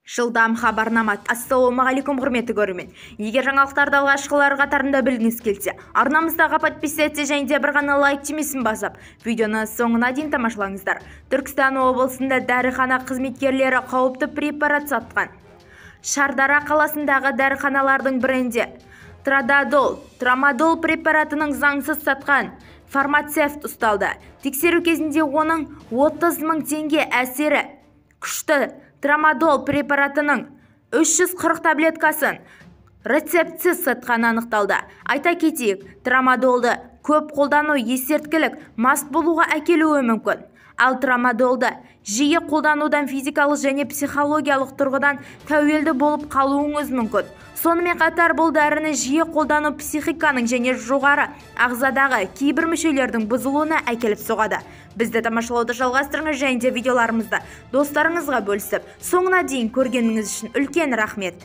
Жылдам хабарнама. Ассалаумағалейкум құрметті көрермен. Егер жаңалықтарды алғашқылар қатарында білгіңіз келсе, арнамыздағы подписаться және де бір ғана лайк түймесін басып, видеоны соңына дейін тамашалаңыздар. Түркістан облысында дәріхана қызметкерлері қауіпті препарат сатқан. Шардара қаласындағы дәріханалардың бірінде трамадол препаратының заңсыз сатқан фармацевт ұсталды. Тексеру кезінде оның 30 мың теңге әсері күшті трамадол препаратының 340 таблеткасын рецептсіз сатқан анықталды. Айта кетейік, трамадолды көп қолдану ескерткілік мас болуға әкелуі мүмкін. Ал трамадолды жиі қолданудан физикалық және психологиялық тұрғыдан тәуелді болып қалуыңыз мүмкін. Сонымен қатар бұл дәріні жиі қолдану психиканың және жоғары ағзадағы кейбір мүшелердің бұзылуына әкеліп соғады. Бізді тамашалауды жалғастырыңыз және де видеоларымызды достарыңызға бөлісіп, соңына дейін көргеніңіз үшін үлкен рахмет.